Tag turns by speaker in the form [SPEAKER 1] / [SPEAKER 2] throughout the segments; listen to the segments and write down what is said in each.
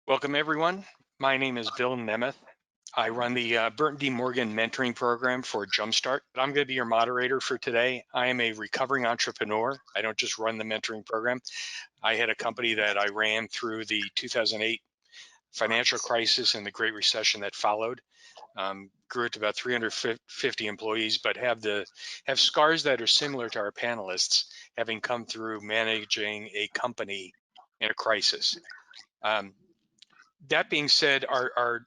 [SPEAKER 1] Welcome, everyone. My name is Bill Nemeth. I run the Burton D. Morgan mentoring program for Jumpstart. I'm going to be your moderator for today. I am a recovering entrepreneur. I don't just run the mentoring program. I had a company that I ran through the 2008 financial crisis and the Great Recession that followed. Grew it to about 350 employees, but have scars that are similar to our panelists, having come through managing a company in a crisis. That being said, our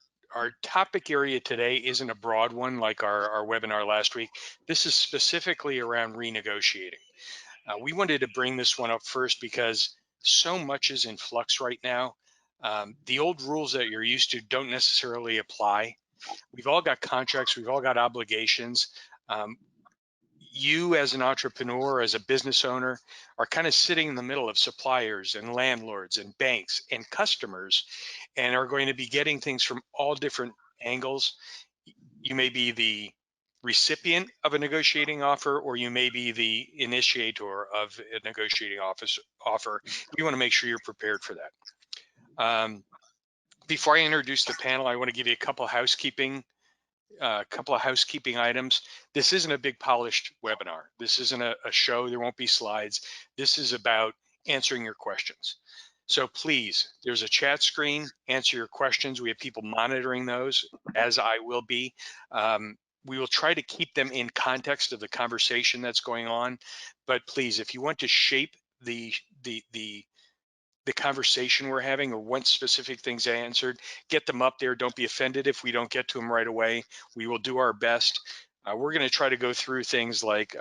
[SPEAKER 1] topic area today isn't a broad one like our webinar last week. This is specifically around renegotiating. We wanted to bring this one up first because so much is in flux right now. The old rules that you're used to don't necessarily apply. We've all got contracts, we've all got obligations. You as an entrepreneur, as a business owner, are kind of sitting in the middle of suppliers and landlords and banks and customers, and are going to be getting things from all different angles. You may be the recipient of a negotiating offer, or you may be the initiator of a negotiating offer. You want to make sure you're prepared for that. Before I introduce the panel, I want to give you a couple of housekeeping items. This isn't a big polished webinar. This isn't a show. There won't be slides. This is about answering your questions. So please, there's a chat screen, answer your questions. We have people monitoring those, as I will be. We will try to keep them in context of the conversation that's going on. But please, if you want to shape the conversation we're having or want specific things answered, get them up there. Don't be offended if we don't get to them right away. We will do our best. We're going to try to go through things like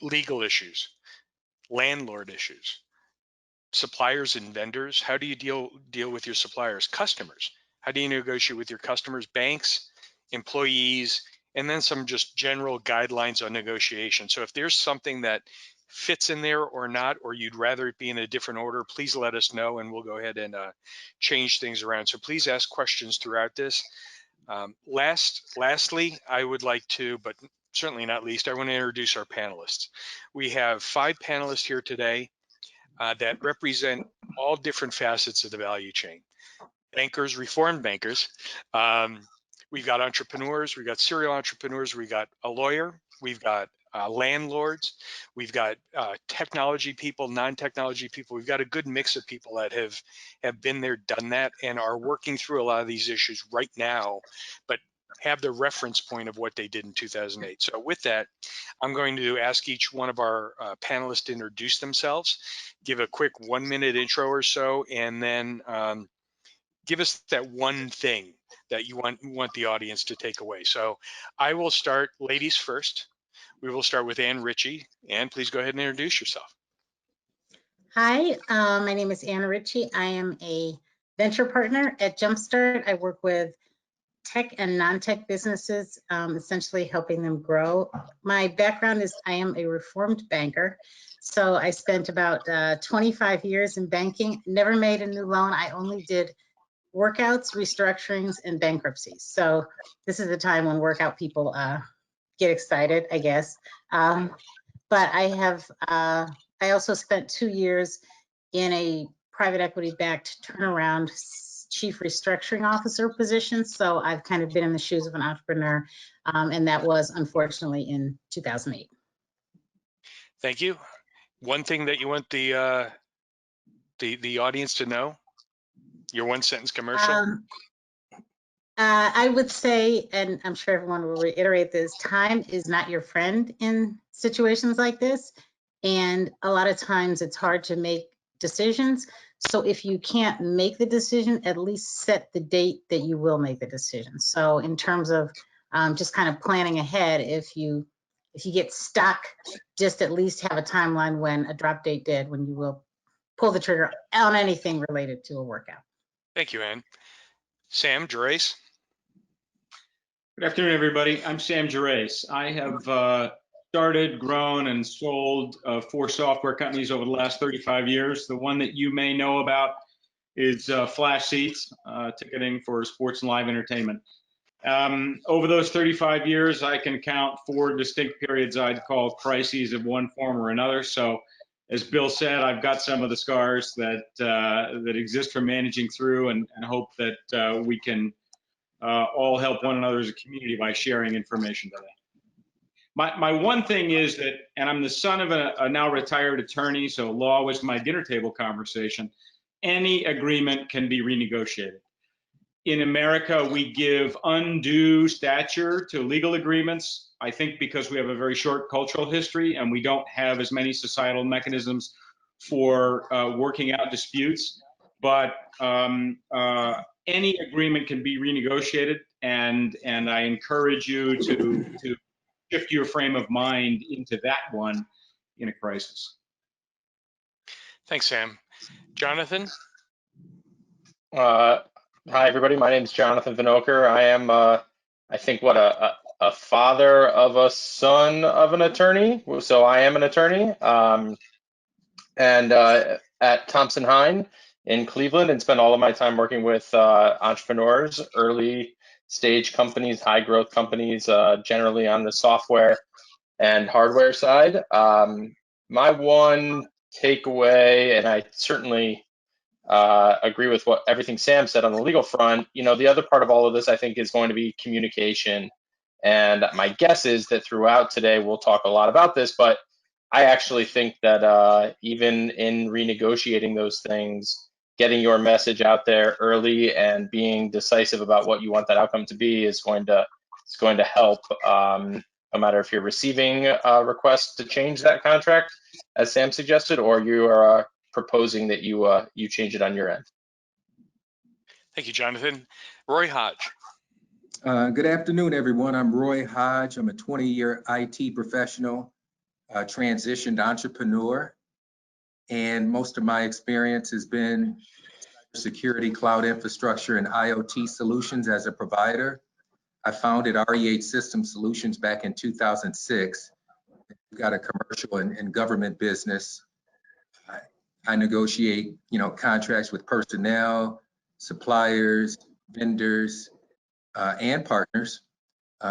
[SPEAKER 1] legal issues, landlord issues, suppliers and vendors. How do you deal with your suppliers? Customers. How do you negotiate with your customers? Banks, employees, and then some just general guidelines on negotiation. So if there's something that fits in there or not, or you'd rather it be in a different order, please let us know and we'll go ahead and change things around. So please ask questions throughout this. Lastly, I would like to, but certainly not least, I want to introduce our panelists. We have 5 panelists here today that represent all different facets of the value chain. Bankers, reformed bankers. We've got entrepreneurs, we've got serial entrepreneurs, we've got a lawyer, we've got landlords, we've got technology people, non-technology people. We've got a good mix of people that have been there, done that, and are working through a lot of these issues right now, but have the reference point of what they did in 2008. So with that, I'm going to ask each one of our panelists to introduce themselves, give a quick 1-minute intro or so, and then give us that one thing that you want the audience to take away. So I will start, ladies first. We will start with Ann Ricci. Ann, please go ahead and introduce yourself.
[SPEAKER 2] Hi, my name is Ann Ricci. I am a venture partner at Jumpstart. I work with tech and non-tech businesses, essentially helping them grow. My background is I am a reformed banker. So I spent about 25 years in banking, never made a new loan. I only did workouts, restructurings, and bankruptcies. So this is the time when workout people get excited, I guess. But I also spent 2 years in a private equity backed turnaround chief restructuring officer position. So I've kind of been in the shoes of an entrepreneur, and that was unfortunately in 2008.
[SPEAKER 1] Thank you. One thing that you want the audience to know, your 1-sentence commercial?
[SPEAKER 2] I would say, and I'm sure everyone will reiterate this, time is not your friend in situations like this. And a lot of times it's hard to make decisions. So if you can't make the decision, at least set the date that you will make the decision. So in terms of just kind of planning ahead, if you get stuck, just at least have a timeline when a drop date did, when you will pull the trigger on anything related to a workout.
[SPEAKER 1] Thank you, Ann. Sam, Gerace.
[SPEAKER 3] Good afternoon, everybody. I'm Sam Gerace. I have started, grown, and sold 4 software companies over the last 35 years. The one that you may know about is Flash Seats, ticketing for sports and live entertainment. Over those 35 years, I can count 4 distinct periods I'd call crises of one form or another. So as Bill said, I've got some of the scars that that exist from managing through, and hope that we can all help one another as a community by sharing information today. My one thing is that, and I'm the son of a now retired attorney, so law was my dinner table conversation. Any agreement can be renegotiated. In America, we give undue stature to legal agreements, I think because we have a very short cultural history and we don't have as many societal mechanisms for working out disputes. But any agreement can be renegotiated, and I encourage you to shift your frame of mind into that one in a crisis.
[SPEAKER 1] Thanks, Sam. Jonathan?
[SPEAKER 4] Hi, everybody. My name is Jonathan Vinoker. I am, I think, what, a father of a son of an attorney. So I am an attorney, and at Thompson Hine in Cleveland, and spend all of my time working with entrepreneurs, early stage companies, high growth companies, generally on the software and hardware side. My one takeaway, and I certainly agree with everything Sam said on the legal front. You know, the other part of all of this, I think, is going to be communication. And my guess is that throughout today, we'll talk a lot about this, but I actually think that even in renegotiating those things, getting your message out there early and being decisive about what you want that outcome to be is going to help. No matter if you're receiving a request to change that contract, as Sam suggested, or you are proposing that you change it on your end.
[SPEAKER 1] Thank you, Jonathan. Roy Hodge.
[SPEAKER 5] Good afternoon, everyone. I'm Roy Hodge. I'm a 20-year IT professional, transitioned entrepreneur, and most of my experience has been security, cloud infrastructure, and IoT solutions as a provider. I founded RE8 System Solutions back in 2006. We've got a commercial and government business. I negotiate, contracts with personnel, suppliers, vendors, and partners.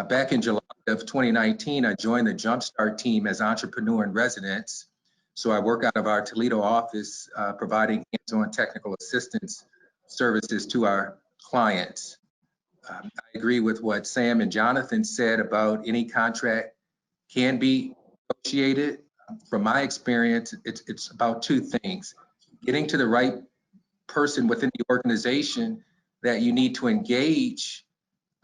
[SPEAKER 5] Back in July of 2019, I joined the Jumpstart team as entrepreneur in residence. So I work out of our Toledo office, providing hands-on technical assistance services to our clients. I agree with what Sam and Jonathan said about any contract can be negotiated. From my experience, it's about two things: getting to the right person within the organization that you need to engage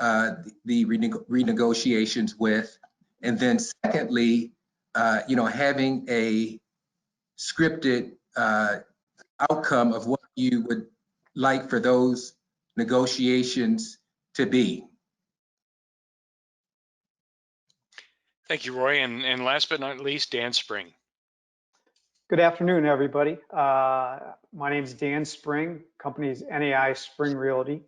[SPEAKER 5] the renegotiations with, and then secondly, having a scripted outcome of what you would like for those negotiations to be.
[SPEAKER 1] Thank you, Roy. And last but not least, Dan Spring.
[SPEAKER 6] Good afternoon, everybody. My name is Dan Spring. Company's NAI Spring Realty.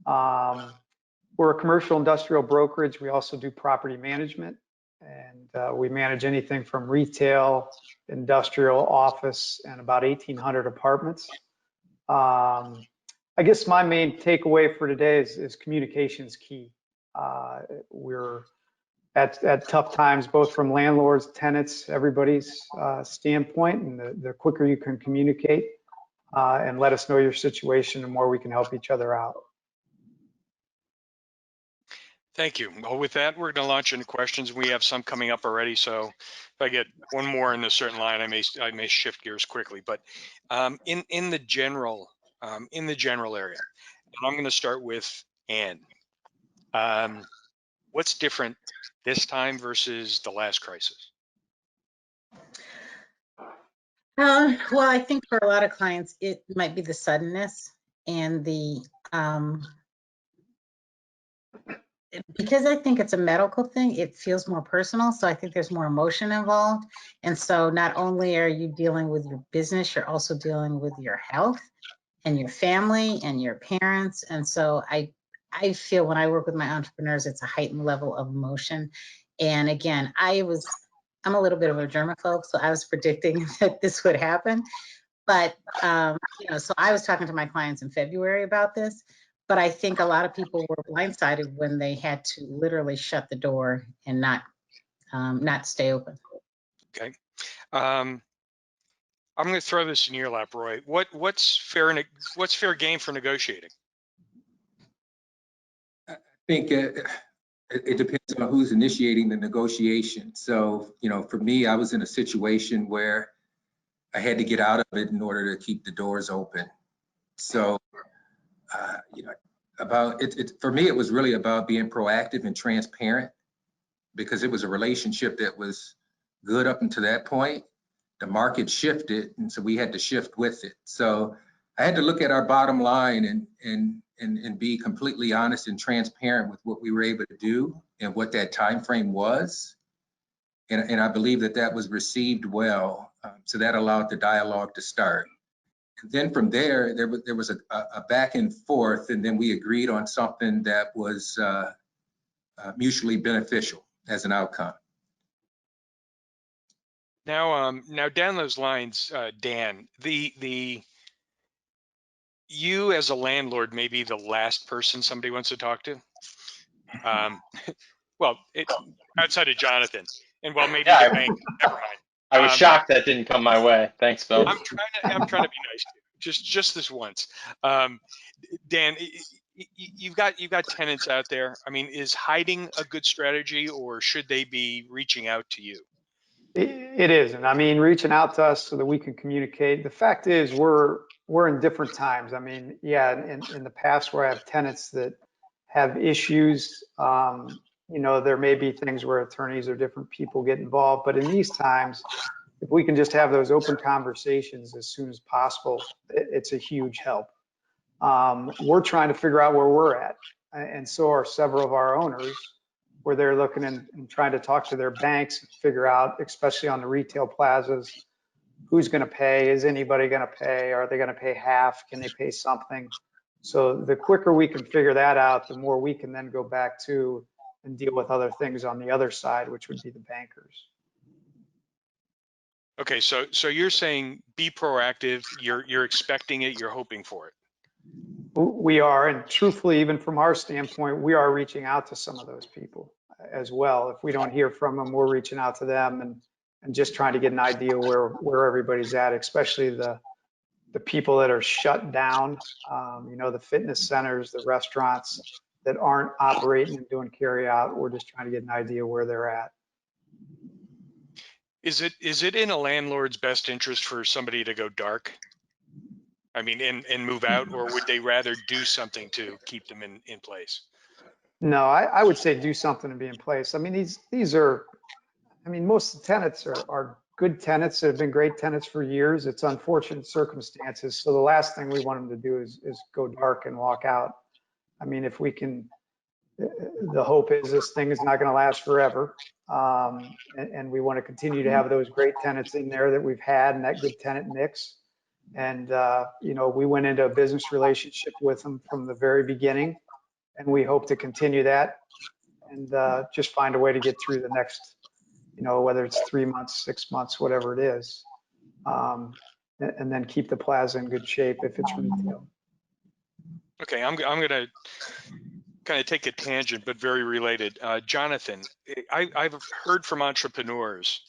[SPEAKER 6] We're a commercial industrial brokerage. We also do property management, and we manage anything from retail, industrial, office, and about 1,800 apartments. I guess my main takeaway for today is communication is key. We're at tough times, both from landlords, tenants, everybody's standpoint, and the quicker you can communicate and let us know your situation, the more we can help each other out.
[SPEAKER 1] Thank you. Well, with that, we're going to launch into questions. We have some coming up already, so if I get one more in a certain line, I may shift gears quickly. But in the general area, and I'm going to start with Ann. What's different this time versus the last crisis?
[SPEAKER 2] Well, I think for a lot of clients, it might be the suddenness and the because I think it's a medical thing, it feels more personal. So I think there's more emotion involved. And so not only are you dealing with your business, you're also dealing with your health and your family and your parents. And so I feel when I work with my entrepreneurs, it's a heightened level of emotion. And again, I'm a little bit of a germaphobe, so I was predicting that this would happen. But, so I was talking to my clients in February about this. But I think a lot of people were blindsided when they had to literally shut the door and not stay open.
[SPEAKER 1] Okay. I'm going to throw this in your lap, Roy. What's fair game for negotiating?
[SPEAKER 5] I think it depends on who's initiating the negotiation. So, for me, I was in a situation where I had to get out of it in order to keep the doors open. So, for me, it was really about being proactive and transparent, because it was a relationship that was good up until that point. The market shifted, and so we had to shift with it. So I had to look at our bottom line and be completely honest and transparent with what we were able to do and what that time frame was. And I believe that was received well. So that allowed the dialogue to start. And then from there was a back and forth, and then we agreed on something that was mutually beneficial as an outcome.
[SPEAKER 1] Now down those lines, Dan, you as a landlord may be the last person somebody wants to talk to. Well, outside of Jonathan, and well, maybe
[SPEAKER 4] Yeah,
[SPEAKER 1] the bank. Never mind.
[SPEAKER 4] I was shocked that didn't come my way. Thanks, Bill.
[SPEAKER 1] I'm trying to be nice to you, just this once. Dan, you've got tenants out there. I mean, is hiding a good strategy, or should they be reaching out to you?
[SPEAKER 6] It is, and I mean, reaching out to us so that we can communicate. The fact is, we're in different times. I mean, yeah, in the past where I have tenants that have issues, there may be things where attorneys or different people get involved, but in these times, if we can just have those open conversations as soon as possible, it's a huge help. We're trying to figure out where we're at, and so are several of our owners, where they're looking and trying to talk to their banks and figure out, especially on the retail plazas, who's going to pay, is anybody going to pay, are they going to pay half, can they pay something? So the quicker we can figure that out, the more we can then go back to and deal with other things on the other side, which would be the bankers.
[SPEAKER 1] Okay, so you're saying be proactive, you're expecting it, you're hoping for it.
[SPEAKER 6] We are, and truthfully, even from our standpoint, we are reaching out to some of those people as well. If we don't hear from them, we're reaching out to them and just trying to get an idea where everybody's at, especially the people that are shut down, the fitness centers, the restaurants that aren't operating and doing carry out. We're just trying to get an idea where they're at.
[SPEAKER 1] Is it in a landlord's best interest for somebody to go dark? I mean, and move out, or would they rather do something to keep them in place?
[SPEAKER 6] No, I would say do something to be in place. I mean, these are, most of the tenants are good tenants that have been great tenants for years. It's unfortunate circumstances. So the last thing we want them to do is go dark and walk out. I mean, if we can, the hope is this thing is not going to last forever. And we want to continue to have those great tenants in there that we've had and that good tenant mix. And, we went into a business relationship with them from the very beginning, and we hope to continue that and just find a way to get through the next, whether it's 3 months, 6 months, whatever it is, and then keep the plaza in good shape if it's retail.
[SPEAKER 1] Okay, I'm going to kind of take a tangent, but very related. Jonathan, I've heard from entrepreneurs,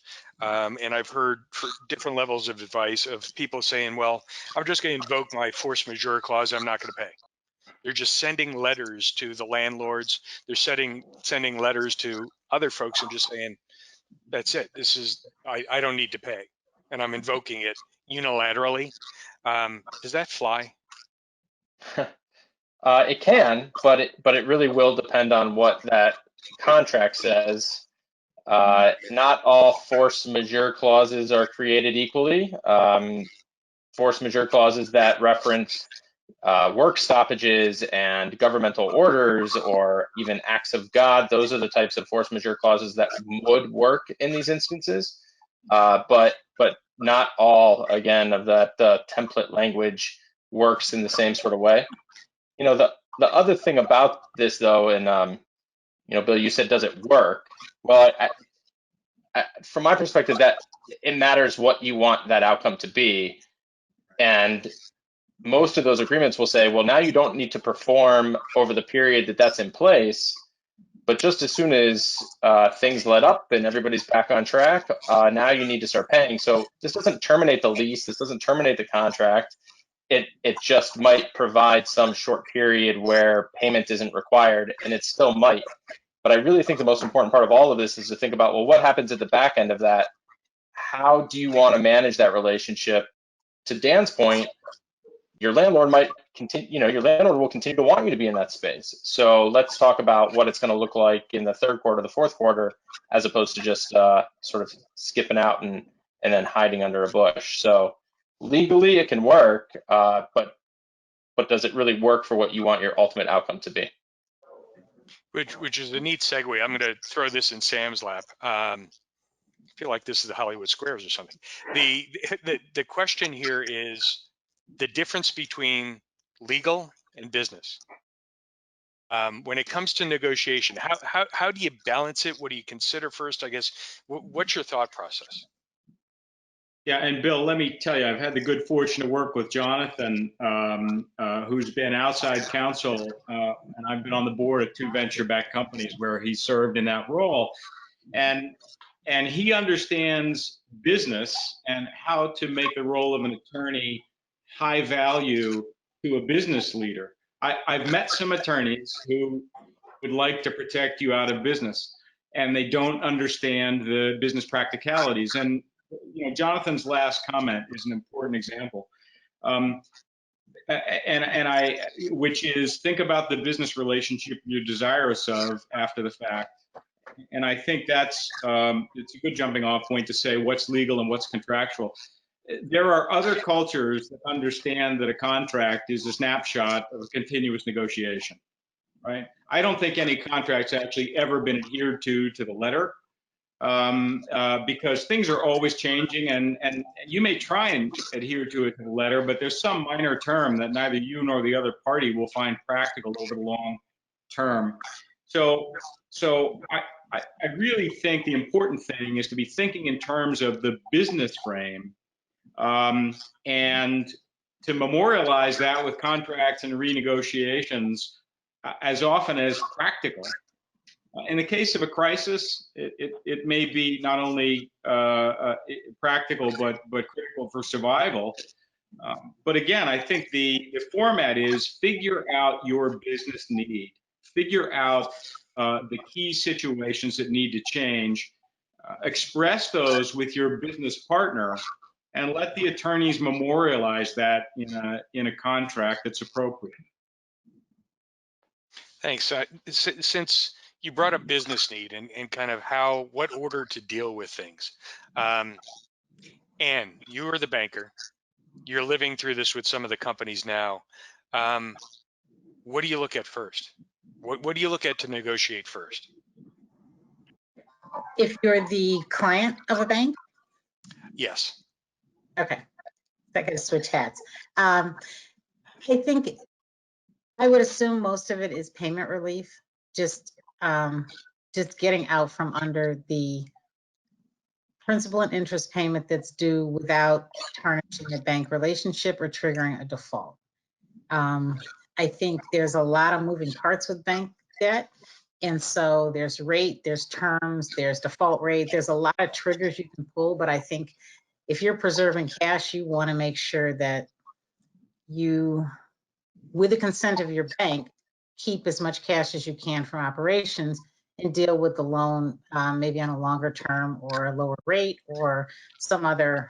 [SPEAKER 1] and I've heard for different levels of advice of people saying, well, I'm just going to invoke my force majeure clause. I'm not going to pay. They're just sending letters to the landlords. They're sending letters to other folks and just saying, that's it. I don't need to pay. And I'm invoking it unilaterally. Does that fly?
[SPEAKER 4] It can, but it really will depend on what that contract says. Not all force majeure clauses are created equally. Force majeure clauses that reference work stoppages and governmental orders or even acts of God, those are the types of force majeure clauses that would work in these instances. But not all, again, of that template language works in the same sort of way. The other thing about this, though, and Bill, you said, does it work? Well, from my perspective, that it matters what you want that outcome to be, and most of those agreements will say, well, now you don't need to perform over the period that's in place, But just as soon as things let up and everybody's back on track, now you need to start paying. So this doesn't terminate the lease. This doesn't terminate the contract. It just might provide some short period where payment isn't required, and it still might. But I really think the most important part of all of this is to think about, well, what happens at the back end of that? How do you want to manage that relationship? To Dan's point, your landlord might continue, your landlord will continue to want you to be in that space. So let's talk about what it's going to look like in the third quarter, the fourth quarter, as opposed to just sort of skipping out and then hiding under a bush. So legally it can work, but does it really work for what you want your ultimate outcome to be?
[SPEAKER 1] Which is a neat segue. I'm going to throw this in Sam's lap. I feel like this is the Hollywood Squares or something. The question here is the difference between legal and business. When it comes to negotiation, how do you balance it? What do you consider first? I guess, what's your thought process?
[SPEAKER 3] Yeah, and Bill, let me tell you, I've had the good fortune to work with Jonathan, who's been outside counsel, and I've been on the board of 2 venture-backed companies where he served in that role. And he understands business and how to make the role of an attorney high value to a business leader. I've met some attorneys who would like to protect you out of business, and they don't understand the business practicalities. And Jonathan's last comment is an important example, which is think about the business relationship you're desirous of after the fact. And I think that's it's a good jumping off point to say what's legal and what's contractual. There are other cultures that understand that a contract is a snapshot of a continuous negotiation, right? I don't think any contract's actually ever been adhered to the letter. Because things are always changing, and you may try and adhere to it to the letter, but there's some minor term that neither you nor the other party will find practical over the long term. So I really think the important thing is to be thinking in terms of the business frame, and to memorialize that with contracts and renegotiations as often as practical. In the case of a crisis, it may be not only practical, but critical for survival. But again, I think the format is figure out your business need, figure out the key situations that need to change, express those with your business partner, and let the attorneys memorialize that in a contract that's appropriate.
[SPEAKER 1] Thanks. Since you brought up business need and kind of what order to deal with things. And you are the banker. You're living through this with some of the companies now. What do you look at first? What do you look at to negotiate first?
[SPEAKER 2] If you're the client of a bank?
[SPEAKER 1] Yes.
[SPEAKER 2] Okay, I gotta switch hats. I think I would assume most of it is payment relief, just getting out from under the principal and interest payment that's due without tarnishing the bank relationship or triggering a default. I think there's a lot of moving parts with bank debt. And so there's rate, there's terms, there's default rate, there's a lot of triggers you can pull, but I think if you're preserving cash, you want to make sure that you, with the consent of your bank, keep as much cash as you can from operations and deal with the loan maybe on a longer term or a lower rate or some other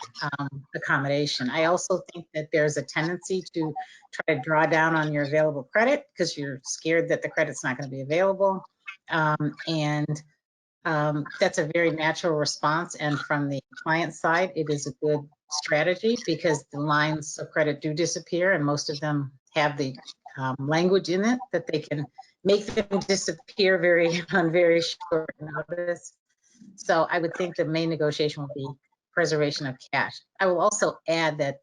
[SPEAKER 2] accommodation. I also think that there's a tendency to try to draw down on your available credit because you're scared that the credit's not going to be available. That's a very natural response. And from the client side, it is a good strategy because the lines of credit do disappear and most of them have the language in it that they can make them disappear on very short notice. So I would think the main negotiation will be preservation of cash. I will also add that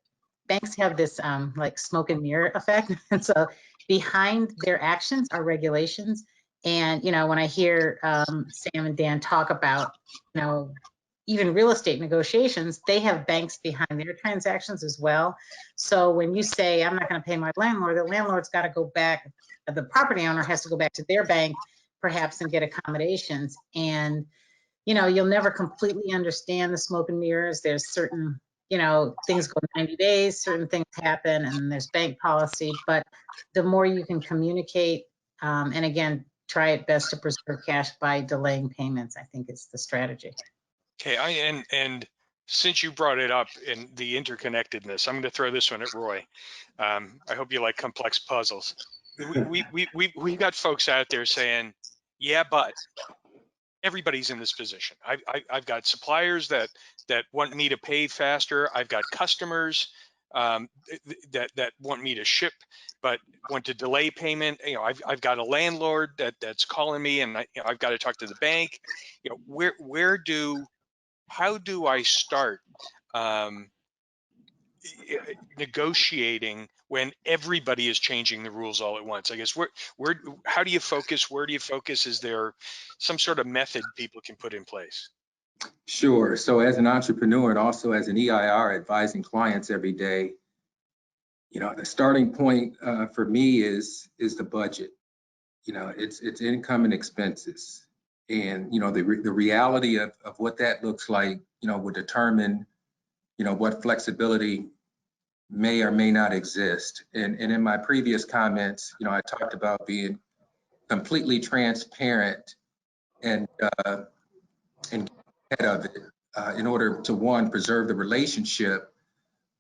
[SPEAKER 2] banks have this like smoke and mirror effect. And so behind their actions are regulations. And, when I hear Sam and Dan talk about, even real estate negotiations, they have banks behind their transactions as well. So when you say, I'm not going to pay my landlord, the landlord's got to go back, the property owner has to go back to their bank, perhaps and get accommodations. And, you know, you'll never completely understand the smoke and mirrors. There's certain, you know, things go 90 days, certain things happen, and there's bank policy. But the more you can communicate, and again, try it best to preserve cash by delaying payments, I think is the strategy.
[SPEAKER 1] Okay, and since you brought it up in the interconnectedness, I'm going to throw this one at Roy. I hope you like complex puzzles. We got folks out there saying, yeah, but everybody's in this position. I've got suppliers that want me to pay faster. I've got customers that want me to ship, but want to delay payment. You know, I've got a landlord that's calling me, and I've got to talk to the bank. You know, how do I start negotiating when everybody is changing the rules all at once? I guess how do you focus? Where do you focus? Is there some sort of method people can put in place?
[SPEAKER 5] Sure. So as an entrepreneur and also as an EIR advising clients every day, you know, the starting point for me is the budget. You know, it's income and expenses. And, you know, the reality of what that looks like, you know, would determine, you know, what flexibility may or may not exist. And in my previous comments, you know, I talked about being completely transparent and ahead of it in order to, one, preserve the relationship.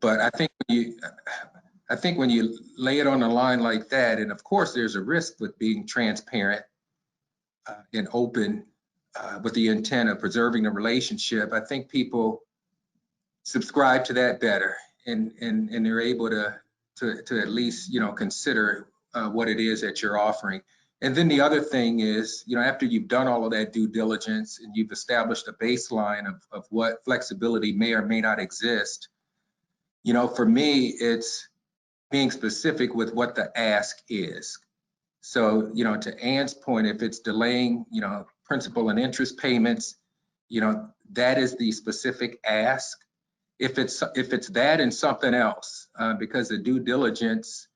[SPEAKER 5] But I think when you lay it on a line like that, and of course there's a risk with being transparent and open with the intent of preserving the relationship, I think people subscribe to that better, and they're able to at least, you know, consider what it is that you're offering. And then the other thing is, you know, after you've done all of that due diligence and you've established a baseline of what flexibility may or may not exist, you know, for me, it's being specific with what the ask is. So, you know, to Ann's point, if it's delaying, you know, principal and interest payments, you know, that is the specific ask. If it's that and something else, because the due diligence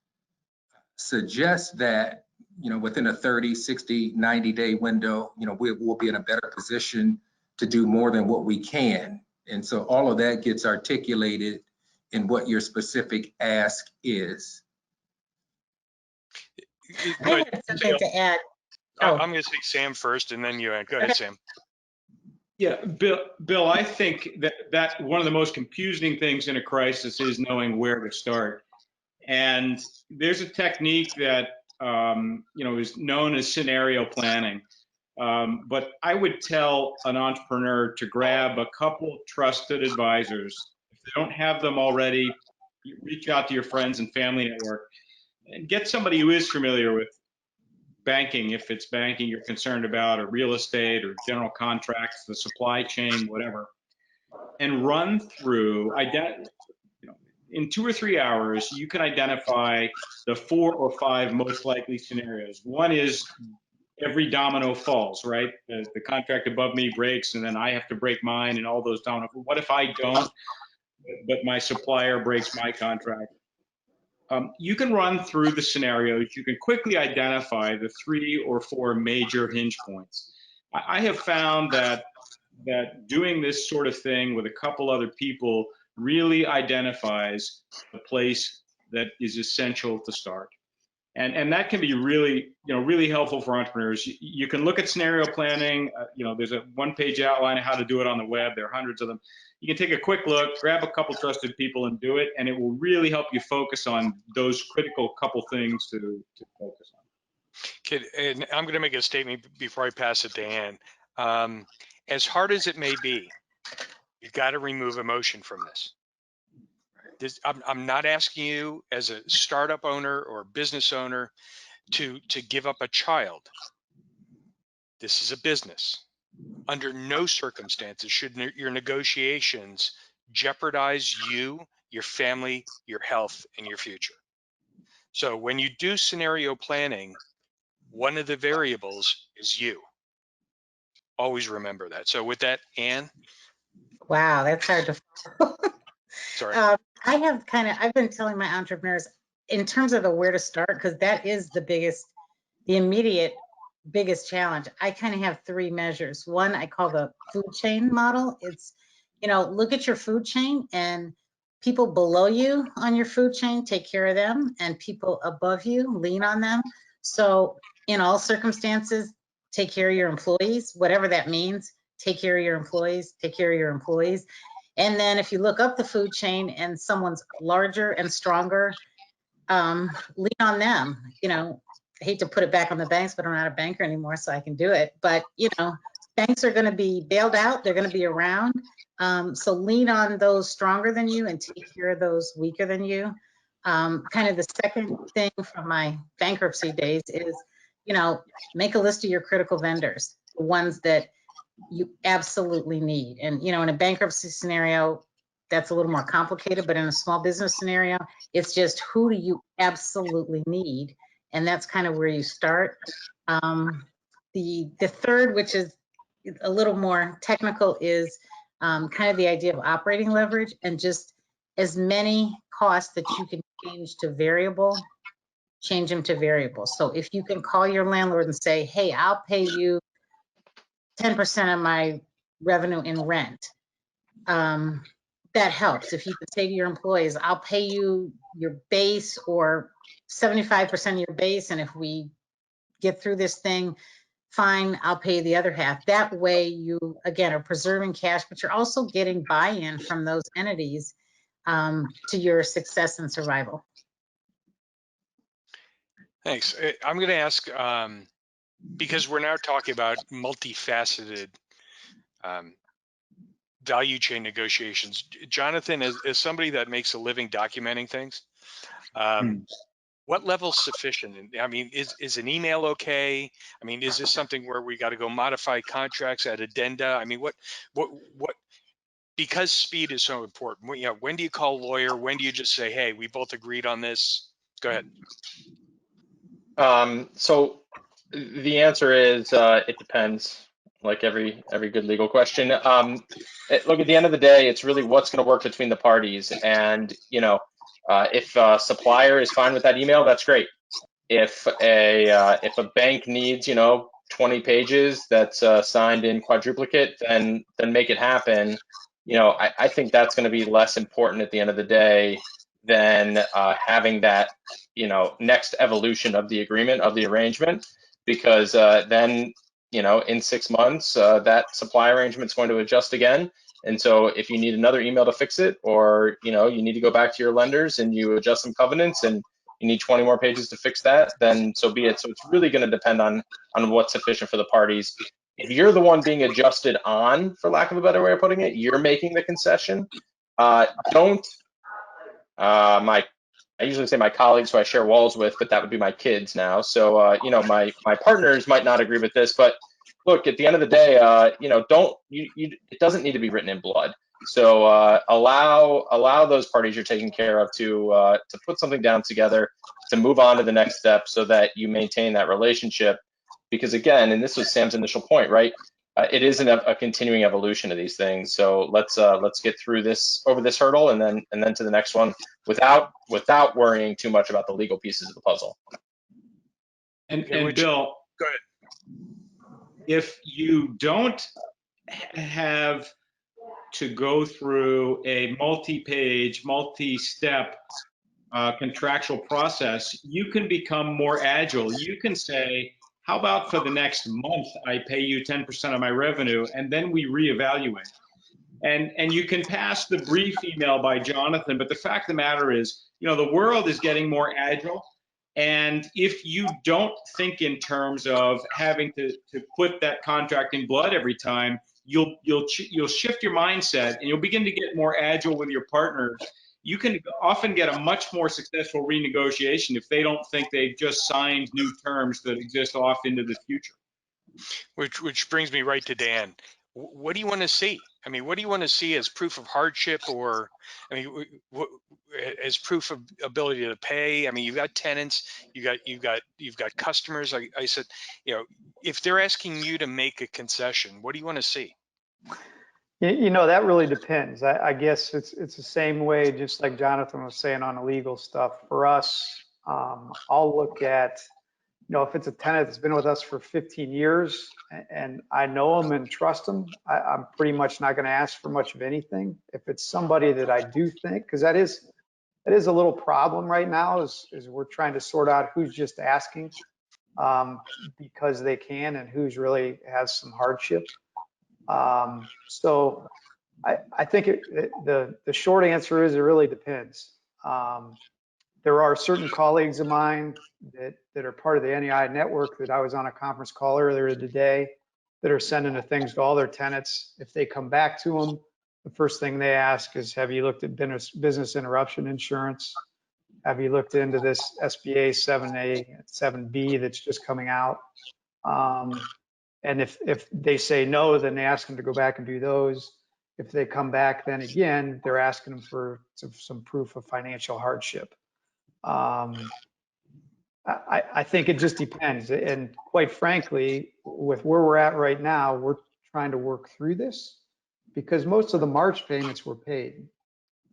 [SPEAKER 5] suggests that, you know, within a 30, 60, 90-day window, you know, we'll be in a better position to do more than what we can. And so all of that gets articulated in what your specific ask is.
[SPEAKER 2] I had something to add. Oh.
[SPEAKER 1] I'm going to say Sam first, and then you. Go ahead, Sam.
[SPEAKER 3] Yeah, Bill, I think that one of the most confusing things in a crisis is knowing where to start. And there's a technique that you know, is known as scenario planning. But I would tell an entrepreneur to grab a couple trusted advisors. If they don't have them already, reach out to your friends and family network and get somebody who is familiar with banking, if it's banking you're concerned about, or real estate or general contracts, the supply chain, whatever, and run through, you know, in 2 or 3 hours, you can identify the 4 or 5 most likely scenarios. One is every domino falls, right? The contract above me breaks, and then I have to break mine, and all those dominoes. What if I don't, but my supplier breaks my contract? You can run through the scenarios. You can quickly identify the 3 or 4 major hinge points. I have found that doing this sort of thing with a couple other people really identifies the place that is essential to start. And that can be really, you know, really helpful for entrepreneurs. You can look at scenario planning. You know, there's a 1-page outline of how to do it on the web. There are hundreds of them. You can take a quick look, grab a couple trusted people and do it, and it will really help you focus on those critical couple things to focus on.
[SPEAKER 1] Kid, and I'm going to make a statement before I pass it to Ann. As hard as it may be, you've got to remove emotion from this. I'm not asking you as a startup owner or business owner to give up a child. This is a business. Under no circumstances should your negotiations jeopardize you, your family, your health, and your future. So when you do scenario planning, one of the variables is you. Always remember that. So with that, Ann?
[SPEAKER 2] Wow, that's hard to follow.
[SPEAKER 1] Sorry.
[SPEAKER 2] I've been telling my entrepreneurs in terms of the where to start, because that is the immediate biggest challenge. I kind of have three measures. One, I call the food chain model. It's, look at your food chain, and people below you on your food chain, take care of them, and people above you, lean on them. So in all circumstances, take care of your employees, whatever that means. Take care of your employees, take care of your employees. And then if you look up the food chain and someone's larger and stronger, lean on them. I hate to put it back on the banks, but I'm not a banker anymore, so I can do it. But, banks are going to be bailed out. They're going to be around. So lean on those stronger than you and take care of those weaker than you. Kind of the second thing from my bankruptcy days is, make a list of your critical vendors, the ones that you absolutely need. And, in a bankruptcy scenario, that's a little more complicated, but in a small business scenario, it's just who do you absolutely need? And that's kind of where you start. The third, which is a little more technical, is kind of the idea of operating leverage, and just as many costs that you can change to variable, change them to variable. So if you can call your landlord and say, hey, I'll pay you 10% of my revenue in rent, that helps. If you could say to your employees, I'll pay you your base or 75% of your base, and if we get through this thing, fine, I'll pay the other half. That way you, again, are preserving cash, but you're also getting buy-in from those entities to your success and survival.
[SPEAKER 1] Thanks. I'm going to ask, because we're now talking about multifaceted value chain negotiations. Jonathan, as somebody that makes a living documenting things, what level's sufficient? I mean, is an email okay? I mean, is this something where we got to go modify contracts, add addenda? I mean, what, because speed is so important, when do you call a lawyer? When do you just say, hey, we both agreed on this? Go ahead.
[SPEAKER 4] So the answer is it depends, like every good legal question. Look, at the end of the day, it's really what's going to work between the parties. And if a supplier is fine with that email, that's great. If a bank needs 20 pages that's signed in quadruplicate, then make it happen. I think that's going to be less important at the end of the day than having that next evolution of the agreement, of the arrangement, because then in 6 months that supply arrangement is going to adjust again. And so if you need another email to fix it, or you need to go back to your lenders and you adjust some covenants and you need 20 more pages to fix that, then so be it. So it's really going to depend on what's sufficient for the parties. If you're the one being adjusted on, for lack of a better way of putting it, you're making the concession. I usually say my colleagues who I share walls with, but that would be my kids now. So my partners might not agree with this, but look, at the end of the day, it doesn't need to be written in blood. So allow those parties you're taking care of to put something down together, to move on to the next step, so that you maintain that relationship. Because again, and this was Sam's initial point, right? It is a continuing evolution of these things. So let's get through this, over this hurdle, and then to the next one, without worrying too much about the legal pieces of the puzzle.
[SPEAKER 3] And
[SPEAKER 1] Okay,
[SPEAKER 3] Bill,
[SPEAKER 1] go ahead.
[SPEAKER 3] If you don't have to go through a multi-page, multi-step contractual process, you can become more agile. You can say, how about for the next month, I pay you 10% of my revenue, and then we reevaluate. And you can pass the brief email by Jonathan, but the fact of the matter is, the world is getting more agile. And if you don't think in terms of having to put that contract in blood every time, you'll shift your mindset, and you'll begin to get more agile with your partners. You can often get a much more successful renegotiation if they don't think they've just signed new terms that exist off into the future.
[SPEAKER 1] Which brings me right to Dan. What do you want to see? I mean, what do you want to see as proof of hardship, or, I mean, as proof of ability to pay? I mean, you've got tenants, you've got customers. I said, if they're asking you to make a concession, what do you want to see?
[SPEAKER 6] That really depends. I guess it's the same way, just like Jonathan was saying on the legal stuff. For us, I'll look at if it's a tenant that's been with us for 15 years and I know them and trust them, I'm pretty much not going to ask for much of anything. If it's somebody that I do think, because that is a little problem right now, is we're trying to sort out who's just asking because they can and who's really has some hardship. So I think the short answer is it really depends. There are certain colleagues of mine that are part of the NEI network that I was on a conference call earlier today that are sending the things to all their tenants. If they come back to them, the first thing they ask is, have you looked at business interruption insurance? Have you looked into this SBA 7A, 7B that's just coming out? And if they say no, then they ask them to go back and do those. If they come back, then again, they're asking them for some proof of financial hardship. I think it just depends. And quite frankly, with where we're at right now, we're trying to work through this because most of the March payments were paid.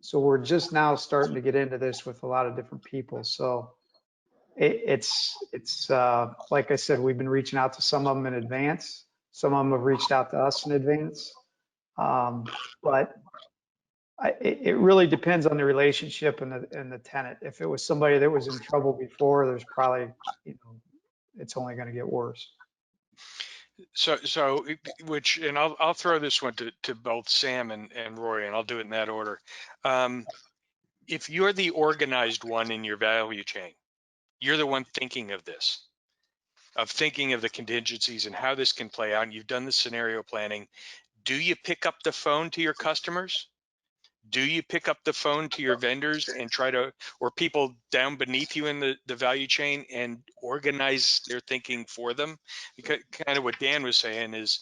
[SPEAKER 6] So we're just now starting to get into this with a lot of different people. So it's like I said, we've been reaching out to some of them in advance. Some of them have reached out to us in advance. But it really depends on the relationship and the tenant. If it was somebody that was in trouble before, there's probably, it's only going to get worse.
[SPEAKER 1] So, which, and I'll throw this one to both Sam and Roy, and I'll do it in that order. If you're the organized one in your value chain, you're the one thinking of this, of thinking of the contingencies and how this can play out, and you've done the scenario planning. Do you pick up the phone to your customers? Do you pick up the phone to your vendors and try to, or people down beneath you in the value chain, and organize their thinking for them? Because kind of what Dan was saying is,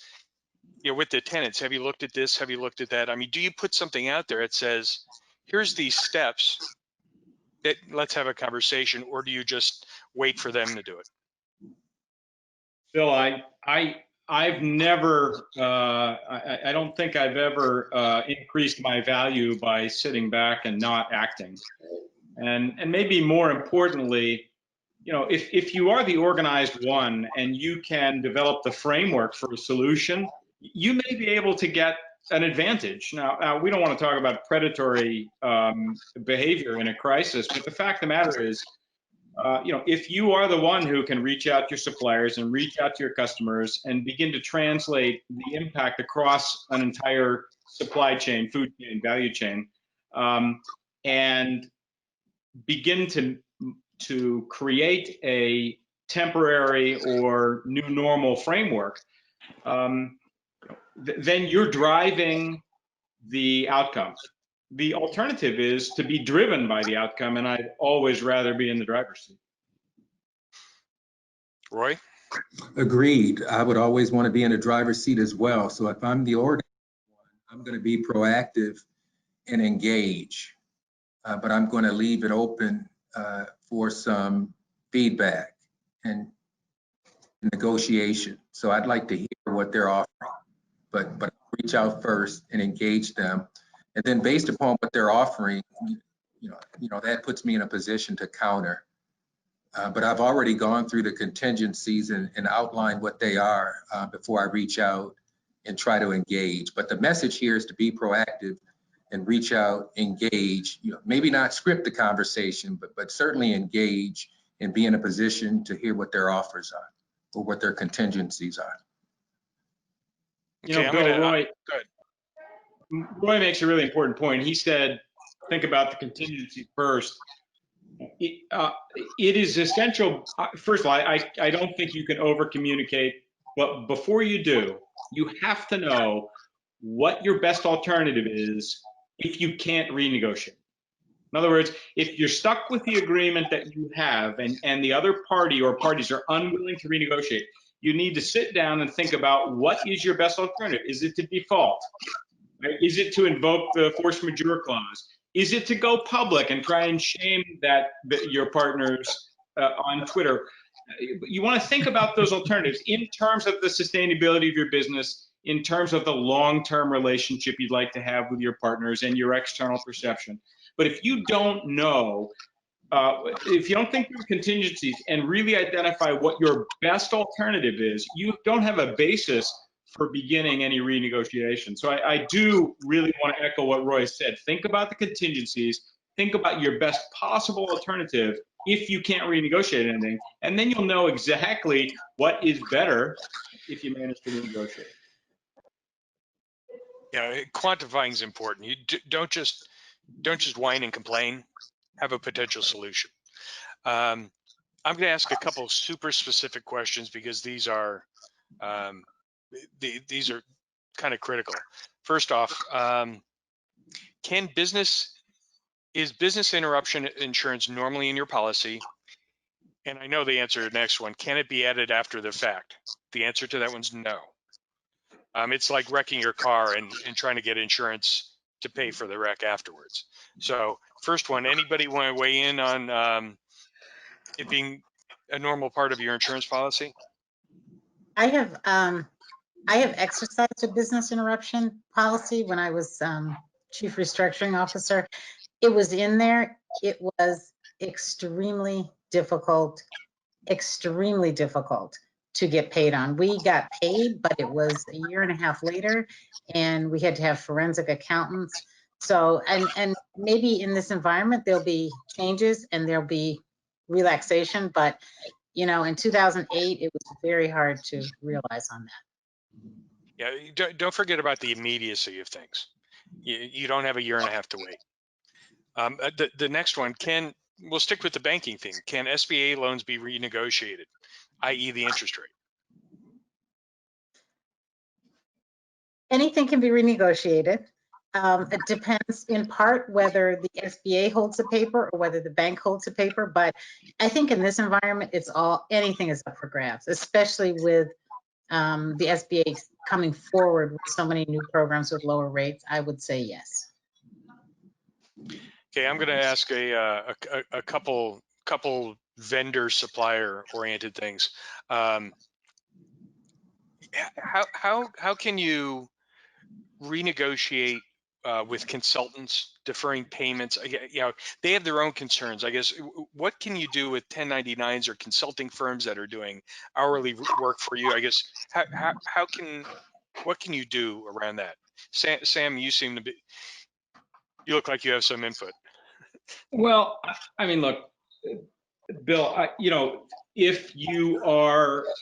[SPEAKER 1] with the tenants, have you looked at this? Have you looked at that? I mean, do you put something out there that says, here's these steps, that let's have a conversation, or do you just wait for them to do it?
[SPEAKER 3] Bill, I've never, I don't think I've ever increased my value by sitting back and not acting. And maybe more importantly, if you are the organized one and you can develop the framework for a solution, you may be able to get an advantage. Now we don't want to talk about predatory behavior in a crisis, but the fact of the matter is, if you are the one who can reach out to your suppliers and reach out to your customers and begin to translate the impact across an entire supply chain, food chain, value chain, and begin to create a temporary or new normal framework, then you're driving the outcome. The alternative is to be driven by the outcome, and I'd always rather be in the driver's seat.
[SPEAKER 1] Roy?
[SPEAKER 5] Agreed. I would always want to be in the driver's seat as well. So if I'm the organized one, I'm going to be proactive and engage, but I'm going to leave it open for some feedback and negotiation. So I'd like to hear what they're offering, but reach out first and engage them. And then based upon what they're offering, that puts me in a position to counter. But I've already gone through the contingencies and outlined what they are before I reach out and try to engage. But the message here is to be proactive and reach out, engage, maybe not script the conversation, but certainly engage and be in a position to hear what their offers are or what their contingencies are.
[SPEAKER 3] Okay, Roy makes a really important point. He said, think about the contingency first. It is essential. First of all, I don't think you can over communicate, but before you do, you have to know what your best alternative is if you can't renegotiate. In other words, if you're stuck with the agreement that you have and the other party or parties are unwilling to renegotiate, you need to sit down and think about what is your best alternative. Is it to default? Right? Is it to invoke the force majeure clause? Is it to go public and try and shame your partners on Twitter? You want to think about those alternatives in terms of the sustainability of your business, in terms of the long-term relationship you'd like to have with your partners and your external perception. But if you don't know if you don't think through contingencies and really identify what your best alternative is, you don't have a basis for beginning any renegotiation. So I do really want to echo what Roy said. Think about the contingencies, think about your best possible alternative if you can't renegotiate anything, and then you'll know exactly what is better if you manage to renegotiate.
[SPEAKER 1] Yeah, quantifying is important. You don't just whine and complain. Have a potential solution. I'm going to ask a couple super specific questions because these are these are kind of critical. First off, is business interruption insurance normally in your policy? And I know the answer to the next one. Can it be added after the fact? The answer to that one's no. It's like wrecking your car and trying to get insurance to pay for the wreck afterwards. So first one, anybody want to weigh in on it being a normal part of your insurance policy?
[SPEAKER 2] I have exercised a business interruption policy when I was chief restructuring officer. It was in there. It was extremely difficult to get paid on. We got paid, but it was a year and a half later, and we had to have forensic accountants. So, and maybe in this environment, there'll be changes and there'll be relaxation, but you know, in 2008, it was very hard to realize on that.
[SPEAKER 1] Yeah, don't forget about the immediacy of things. You don't have a year and a half to wait. The next one, we'll stick with the banking thing. Can SBA loans be renegotiated, i.e. the interest rate?
[SPEAKER 2] Anything can be renegotiated. It depends in part whether the SBA holds the paper or whether the bank holds the paper. But I think in this environment, anything is up for grabs, especially with the SBA coming forward with so many new programs with lower rates. I would say yes.
[SPEAKER 1] Okay, I'm going to ask a couple vendor supplier oriented things. How can you renegotiate with consultants deferring payments? You know, they have their own concerns. I guess what can you do with 1099s or consulting firms that are doing hourly work for you? I guess what can you do around that? Sam, you look like you have some input.
[SPEAKER 3] Well, I mean, look, Bill, you know, if you're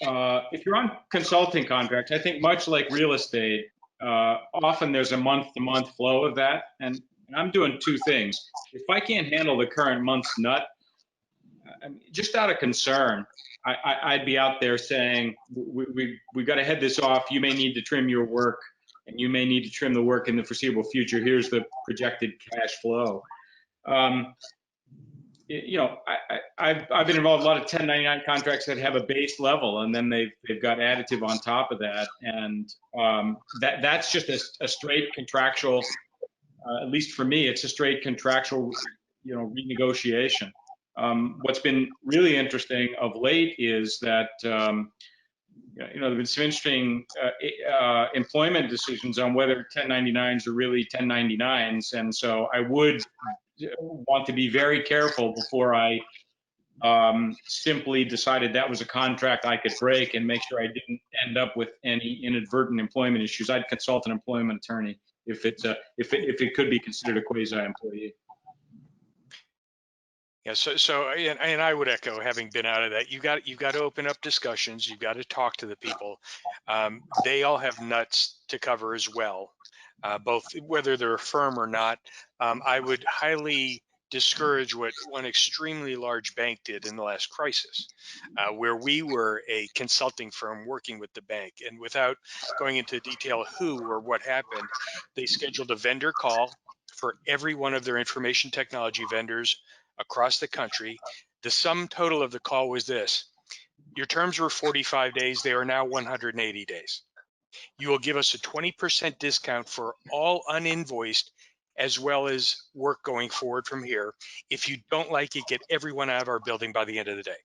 [SPEAKER 3] on consulting contracts, I think much like real estate, often there's a month-to-month flow of that, and I'm doing two things. If I can't handle the current month's nut, I mean, just out of concern, I'd be out there saying, we got to head this off. You may need to trim your work, and you may need to trim the work in the foreseeable future. Here's the projected cash flow. You know, I've been involved in a lot of 1099 contracts that have a base level, and then they've got additive on top of that, and that's just a straight contractual. At least for me, it's a straight contractual, you know, renegotiation. What's been really interesting of late is that you know, there've been some interesting employment decisions on whether 1099s are really 1099s, and so I would want to be very careful before I simply decided that was a contract I could break and make sure I didn't end up with any inadvertent employment issues. I'd consult an employment attorney if it could be considered a quasi-employee.
[SPEAKER 1] Yeah, and I would echo, having been out of that, you've got to open up discussions. You've got to talk to the people. They all have nuts to cover as well, both whether they're a firm or not. I would highly discourage what one extremely large bank did in the last crisis, where we were a consulting firm working with the bank, and without going into detail who or what happened, they scheduled a vendor call for every one of their information technology vendors across the country. The sum total of the call was this: your terms were 45 days, they are now 180 days. You will give us a 20% discount for all uninvoiced as well as work going forward from here. If you don't like it, get everyone out of our building by the end of the day.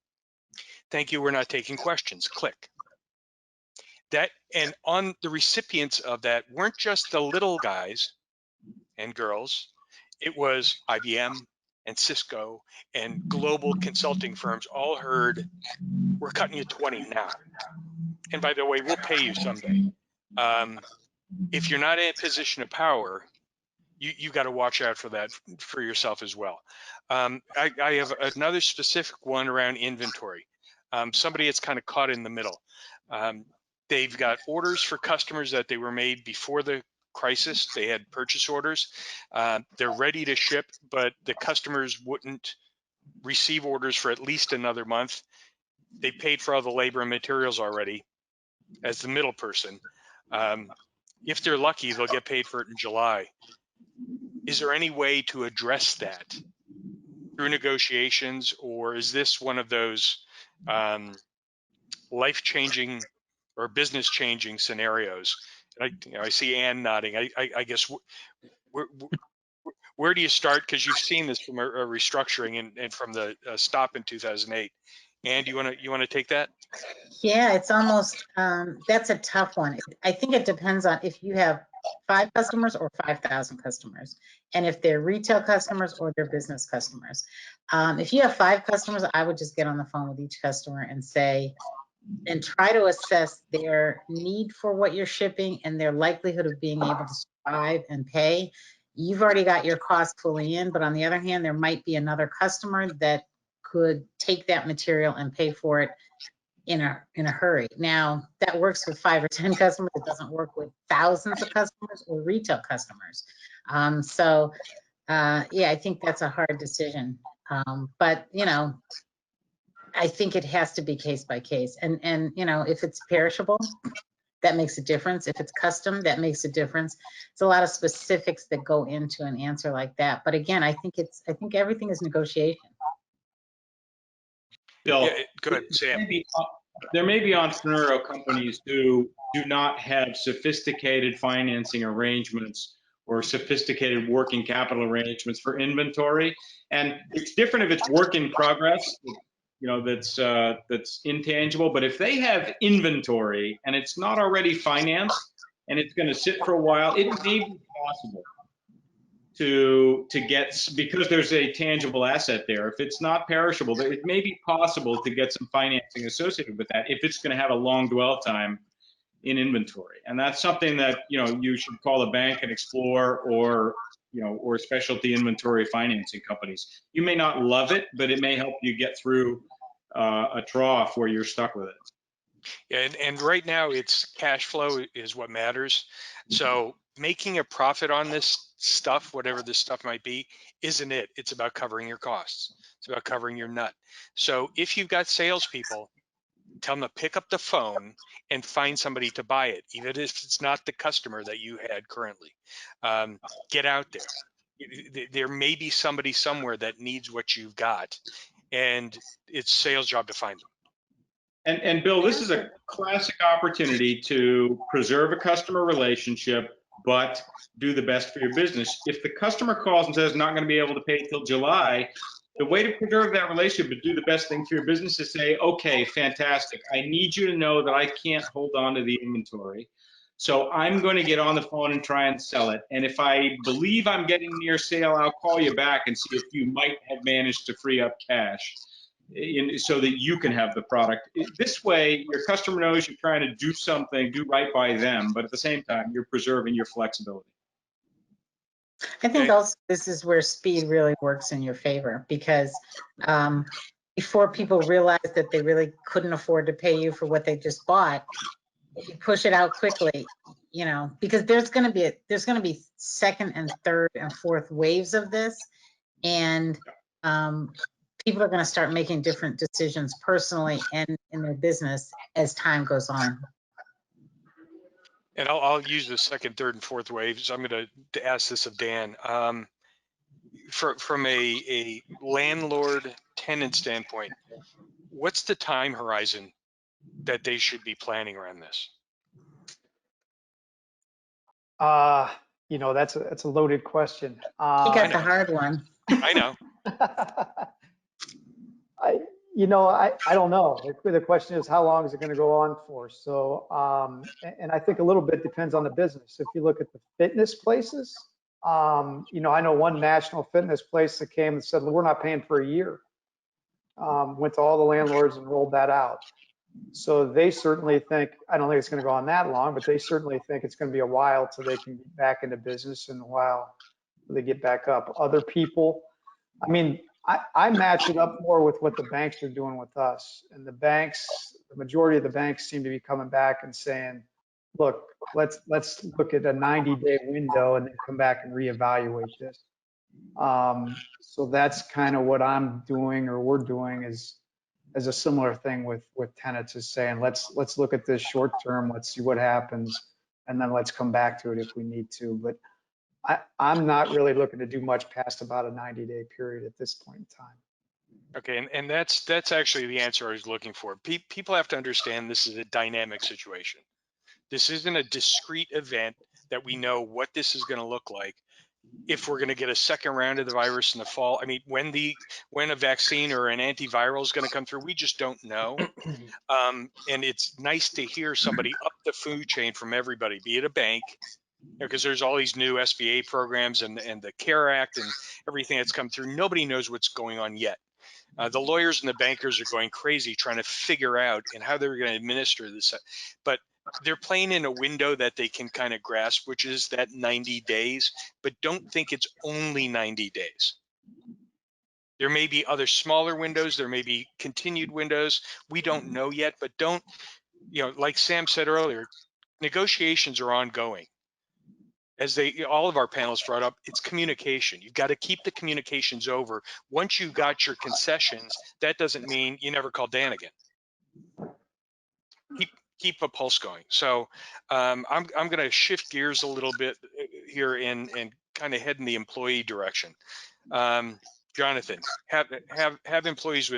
[SPEAKER 1] Thank you, we're not taking questions. Click. That, and on the recipients of that weren't just the little guys and girls. It was IBM, and Cisco and global consulting firms all heard, we're cutting you 20 now. And by the way, we'll pay you someday. If you're not in a position of power, you got to watch out for that for yourself as well. I have another specific one around inventory. Somebody that's kind of caught in the middle. They've got orders for customers that they were made before the crisis. They had purchase orders. They're ready to ship, but the customers wouldn't receive orders for at least another month. They paid for all the labor and materials already as the middle person. If they're lucky, they'll get paid for it in July. Is there any way to address that through negotiations, or is this one of those life-changing or business-changing scenarios? And I see Ann nodding. I guess where do you start? Because you've seen this from a restructuring and from the stop in 2008. Ann, do you want to take that?
[SPEAKER 2] Yeah, it's almost, that's a tough one. I think it depends on if you have 5 customers or 5,000 customers, and if they're retail customers or they're business customers. If you have 5 customers, I would just get on the phone with each customer and say, and try to assess their need for what you're shipping and their likelihood of being able to survive and pay. You've already got your costs fully in, but on the other hand, there might be another customer that could take that material and pay for it in a hurry. Now, that works with 5 or 10 customers. It doesn't work with thousands of customers or retail customers. Yeah, I think that's a hard decision. But, you know, I think it has to be case by case. And you know, if it's perishable, that makes a difference. If it's custom, that makes a difference. It's a lot of specifics that go into an answer like that. But again, I think everything is negotiation.
[SPEAKER 3] Bill,
[SPEAKER 1] Yeah, go ahead, Sam.
[SPEAKER 3] there may be entrepreneurial companies who do not have sophisticated financing arrangements or sophisticated working capital arrangements for inventory. And it's different if it's work in progress, you know, that's intangible. But if they have inventory and it's not already financed and it's going to sit for a while, it may be possible to get, because there's a tangible asset there. If it's not perishable, it may be possible to get some financing associated with that if it's going to have a long dwell time in inventory. And that's something that, you know, you should call a bank and explore, or, you know, or specialty inventory financing companies. You may not love it, but it may help you get through a trough where you're stuck with it.
[SPEAKER 1] Yeah, and right now it's cash flow is what matters. So making a profit on this stuff, whatever this stuff might be, isn't it. It's about covering your costs. It's about covering your nut. So if you've got salespeople, tell them to pick up the phone and find somebody to buy it, even if it's not the customer that you had currently. Get out there. There may be somebody somewhere that needs what you've got, and it's sales job to find them.
[SPEAKER 3] And Bill, this is a classic opportunity to preserve a customer relationship, but do the best for your business. If the customer calls and says not going to be able to pay till July, the way to preserve that relationship but do the best thing for your business is say, okay, fantastic. I need you to know that I can't hold on to the inventory. So I'm going to get on the phone and try and sell it. And if I believe I'm getting near sale, I'll call you back and see if you might have managed to free up cash so that you can have the product. This way, your customer knows you're trying to do something, do right by them, but at the same time, you're preserving your flexibility.
[SPEAKER 2] I think also this is where speed really works in your favor, because before people realize that they really couldn't afford to pay you for what they just bought, if you push it out quickly, you know, because there's going to be second and third and fourth waves of this, and people are going to start making different decisions personally and in their business as time goes on.
[SPEAKER 1] And I'll use the second, third, and fourth waves. I'm going to ask this of Dan. From a landlord tenant standpoint, what's the time horizon that they should be planning around this?
[SPEAKER 6] You know, that's a loaded question.
[SPEAKER 2] You got the hard one.
[SPEAKER 1] I know.
[SPEAKER 6] I don't know. The question is, how long is it going to go on for? So, and I think a little bit depends on the business. If you look at the fitness places, You know, I know one national fitness place that came and said, we're not paying for a year. Went to all the landlords and rolled that out. So they certainly think, I don't think it's going to go on that long, but they certainly think it's going to be a while till they can get back into business and a while till they get back up. Other people, I mean, I match it up more with what the banks are doing with us. And the banks, the majority of the banks seem to be coming back and saying, look, let's look at a 90-day window and then come back and reevaluate this. So that's kind of what I'm doing, or we're doing, is a similar thing with tenants, is saying, let's look at this short term, let's see what happens, and then let's come back to it if we need to. But I'm not really looking to do much past about a 90-day period at this point in time.
[SPEAKER 1] Okay, and that's actually the answer I was looking for. People have to understand this is a dynamic situation. This isn't a discrete event that we know what this is going to look like. If we're going to get a second round of the virus in the fall, I mean, when a vaccine or an antiviral is going to come through, we just don't know. And it's nice to hear somebody up the food chain from everybody, be it a bank, because there's all these new SBA programs and the CARE Act and everything that's come through. Nobody knows what's going on yet. The lawyers and the bankers are going crazy trying to figure out and how they're going to administer this. But they're playing in a window that they can kind of grasp, which is that 90 days, but don't think it's only 90 days. There may be other smaller windows. There may be continued windows. We don't know yet, but don't, you know, like Sam said earlier, negotiations are ongoing. As all of our panelists brought up, it's communication. You've got to keep the communications over. Once you've got your concessions, that doesn't mean you never call Dan again. Keep a pulse going. So I'm going to shift gears a little bit here and kind of head in the employee direction. Jonathan, have employees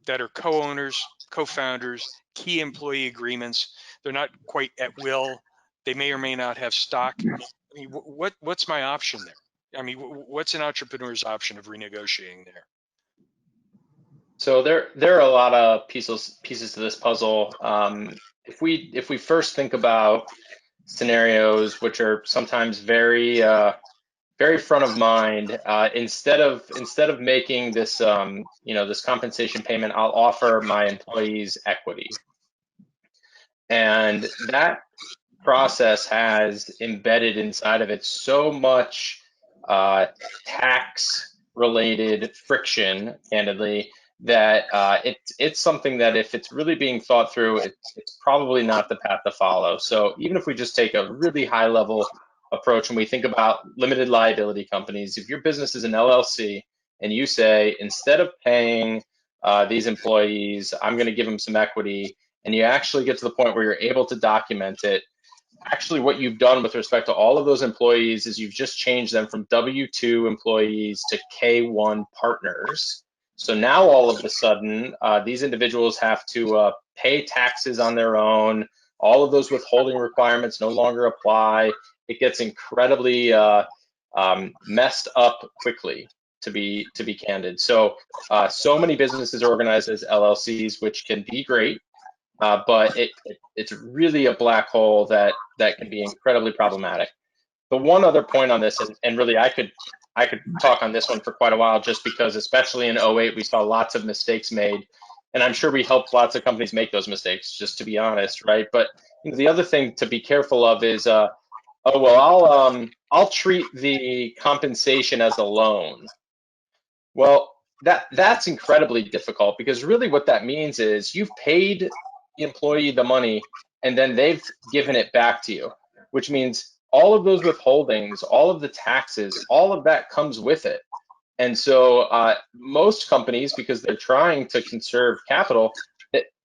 [SPEAKER 1] that are co-owners, co-founders, key employee agreements. They're not quite at will. They may or may not have stock. I mean, what's my option there? I mean, what's an entrepreneur's option of renegotiating there?
[SPEAKER 4] So there are a lot of pieces to this puzzle. If we first think about scenarios which are sometimes very very front of mind, instead of making this this compensation payment, I'll offer my employees equity, and that process has embedded inside of it so much tax related friction, candidly, that it's something that if it's really being thought through, it's probably not the path to follow. So even if we just take a really high level approach and we think about limited liability companies, if your business is an LLC and you say, instead of paying these employees, I'm going to give them some equity, and you actually get to the point where you're able to document it, actually what you've done with respect to all of those employees is you've just changed them from W-2 employees to K-1 partners. So now all of a sudden, these individuals have to pay taxes on their own. All of those withholding requirements no longer apply. It gets incredibly messed up quickly, to be candid. So so many businesses are organized as LLCs, which can be great. But it's really a black hole that can be incredibly problematic. The one other point on this, and really I could talk on this one for quite a while, just because especially in 2008 we saw lots of mistakes made, and I'm sure we helped lots of companies make those mistakes, just to be honest, right? But the other thing to be careful of is, oh well, I'll treat the compensation as a loan. Well, that's incredibly difficult, because really what that means is you've paid the employee the money and then they've given it back to you, which means all of those withholdings, all of the taxes, all of that comes with it. And so most companies, because they're trying to conserve capital,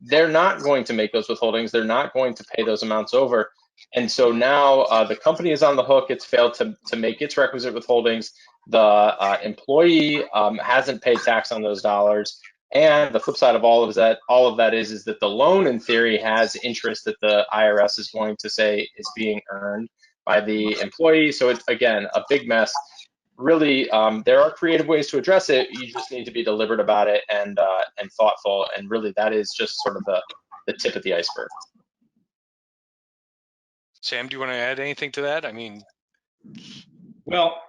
[SPEAKER 4] they're not going to make those withholdings. They're not going to pay those amounts over. And so now the company is on the hook. It's failed to make its requisite withholdings. The employee hasn't paid tax on those dollars. And the flip side of all of that is that the loan, in theory, has interest that the IRS is going to say is being earned by the employee. So it's, again, a big mess. Really, there are creative ways to address it. You just need to be deliberate about it and thoughtful. And really, that is just sort of the tip of the iceberg.
[SPEAKER 1] Sam, do you want to add anything to that? I mean,
[SPEAKER 3] Well,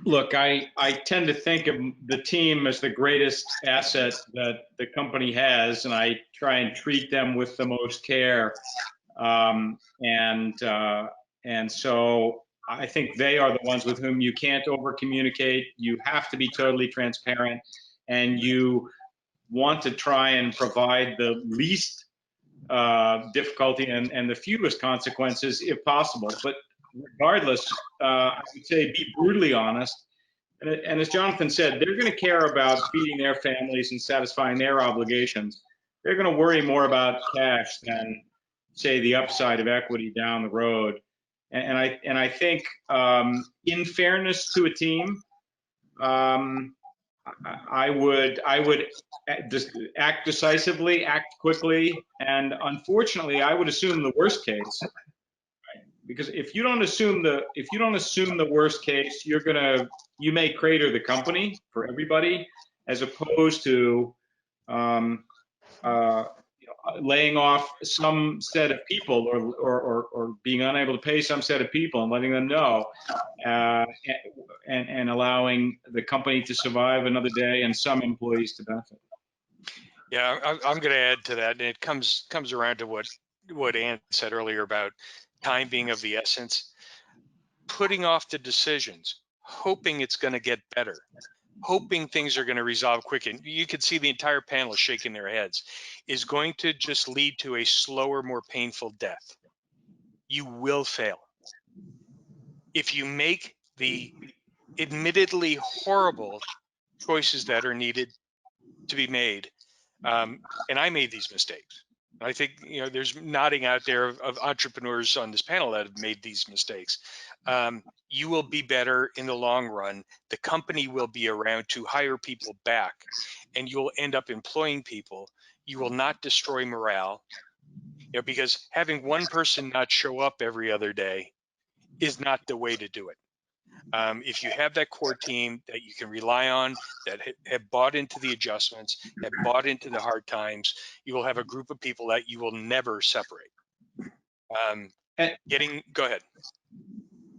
[SPEAKER 3] look, I tend to think of the team as the greatest asset that the company has, and I try and treat them with the most care. And so I think they are the ones with whom you can't over communicate. You have to be totally transparent, and you want to try and provide the least difficulty and the fewest consequences if possible. But regardless, I would say be brutally honest. And as Jonathan said, they're going to care about feeding their families and satisfying their obligations. They're going to worry more about cash than, say, the upside of equity down the road. And I think, in fairness to a team, I would act decisively, act quickly, and unfortunately, I would assume the worst case. Because if you don't assume the worst case, you may crater the company for everybody, as opposed to laying off some set of people or being unable to pay some set of people and letting them know, and allowing the company to survive another day and some employees to benefit.
[SPEAKER 1] Yeah, I'm going to add to that, and it comes around to what Ann said earlier about time being of the essence. Putting off the decisions, hoping it's going to get better, hoping things are going to resolve quick, and you can see the entire panel shaking their heads, is going to just lead to a slower, more painful death. You will fail. If you make the admittedly horrible choices that are needed to be made, and I made these mistakes. I think, there's nodding out there of entrepreneurs on this panel that have made these mistakes. You will be better in the long run. The company will be around to hire people back, and you'll end up employing people. You will not destroy morale, because having one person not show up every other day is not the way to do it. If you have that core team that you can rely on, that have bought into the adjustments, have bought into the hard times, you will have a group of people that you will never separate. Go ahead.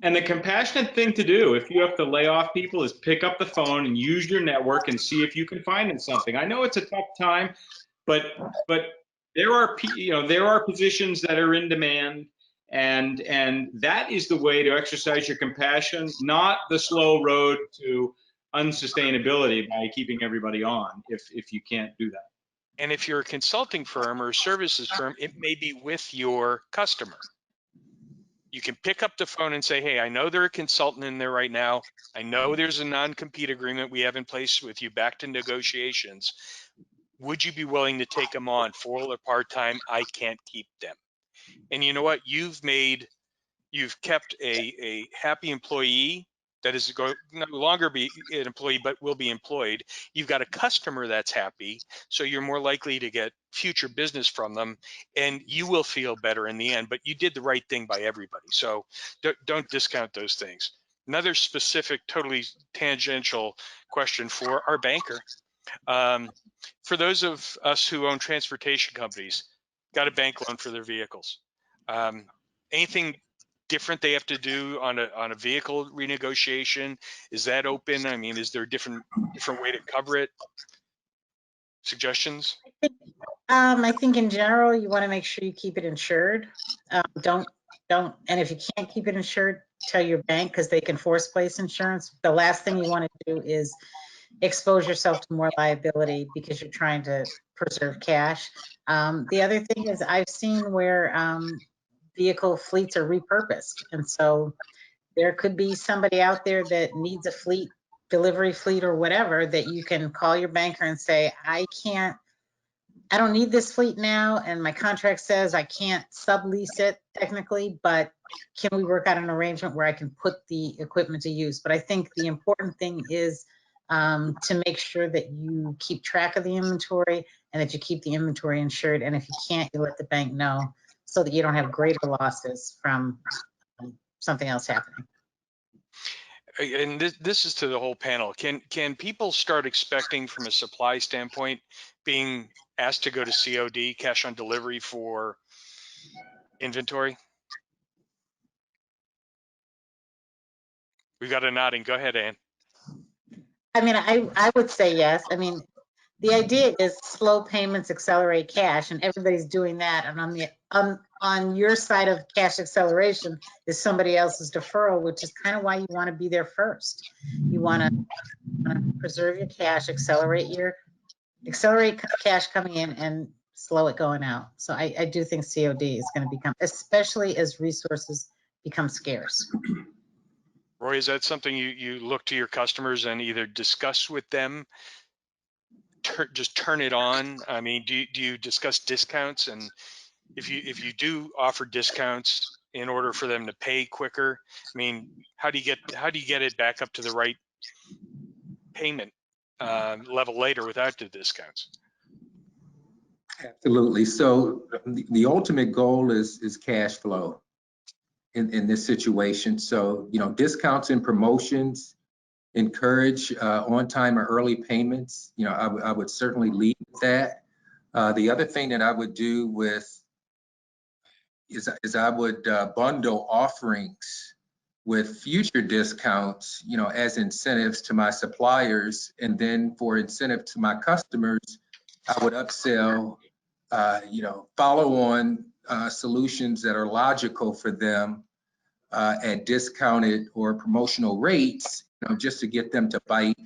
[SPEAKER 3] And the compassionate thing to do, if you have to lay off people, is pick up the phone and use your network and see if you can find them something. I know it's a tough time, but there are positions that are in demand. And that is the way to exercise your compassion, not the slow road to unsustainability by keeping everybody on, if you can't do that.
[SPEAKER 1] And if you're a consulting firm or a services firm, it may be with your customer. You can pick up the phone and say, hey, I know they're a consultant in there right now. I know there's a non-compete agreement we have in place with you, back to negotiations. Would you be willing to take them on, full or part-time? I can't keep them. And you know what? You've kept a happy employee that is going to no longer be an employee, but will be employed. You've got a customer that's happy, so you're more likely to get future business from them, and you will feel better in the end, but you did the right thing by everybody. So don't discount those things. Another specific, totally tangential question for our banker. For those of us who own transportation companies, got a bank loan for their vehicles. Anything different they have to do on a vehicle renegotiation? Is that open? I mean, is there a different way to cover it? Suggestions?
[SPEAKER 2] I think in general, you want to make sure you keep it insured. And if you can't keep it insured, tell your bank, because they can force place insurance. The last thing you want to do is expose yourself to more liability because you're trying to preserve cash. The other thing is I've seen where vehicle fleets are repurposed. And so there could be somebody out there that needs a fleet, delivery fleet or whatever, that you can call your banker and say, I don't need this fleet now, and my contract says I can't sublease it technically, but can we work out an arrangement where I can put the equipment to use? But I think the important thing is to make sure that you keep track of the inventory and that you keep the inventory insured. And if you can't, you let the bank know so that you don't have greater losses from something else happening.
[SPEAKER 1] And this is to the whole panel. Can people start expecting, from a supply standpoint, being asked to go to COD, cash on delivery, for inventory? We've got a nodding. Go ahead, Ann.
[SPEAKER 2] I mean, I would say yes. I mean, the idea is slow payments accelerate cash, and everybody's doing that. And on your side of cash acceleration is somebody else's deferral, which is kind of why you want to be there first. You want to preserve your cash, accelerate cash coming in, and slow it going out. So I do think COD is going to become, especially as resources become scarce.
[SPEAKER 1] Roy, is that something you look to your customers and either discuss with them, just turn it on? I mean, do you discuss discounts? And if you do offer discounts in order for them to pay quicker, I mean, how do you get it back up to the right payment level later without the discounts?
[SPEAKER 5] Absolutely. So the ultimate goal is cash flow in this situation. So, discounts and promotions encourage on-time or early payments. I would certainly lead with that. The other thing that I would do is I would bundle offerings with future discounts, as incentives to my suppliers, and then for incentive to my customers, I would upsell, follow-on solutions that are logical for them at discounted or promotional rates, just to get them to bite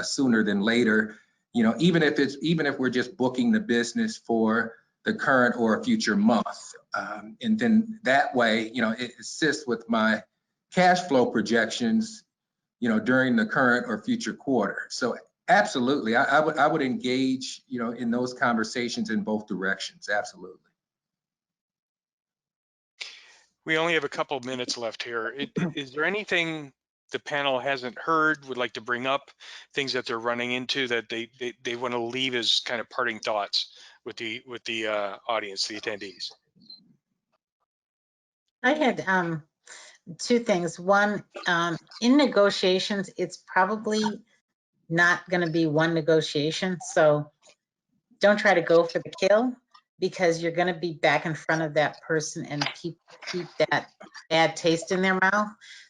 [SPEAKER 5] sooner than later. Even if we're just booking the business for the current or a future month, and then that way, it assists with my cash flow projections, during the current or future quarter. So absolutely, I would engage, in those conversations in both directions. Absolutely.
[SPEAKER 1] We only have a couple of minutes left here. Is there anything the panel hasn't heard, would like to bring up, things that they're running into that they want to leave as kind of parting thoughts with the audience, the attendees?
[SPEAKER 2] I had two things. One, in negotiations, it's probably not going to be one negotiation. So don't try to go for the kill, because you're going to be back in front of that person and keep that bad taste in their mouth.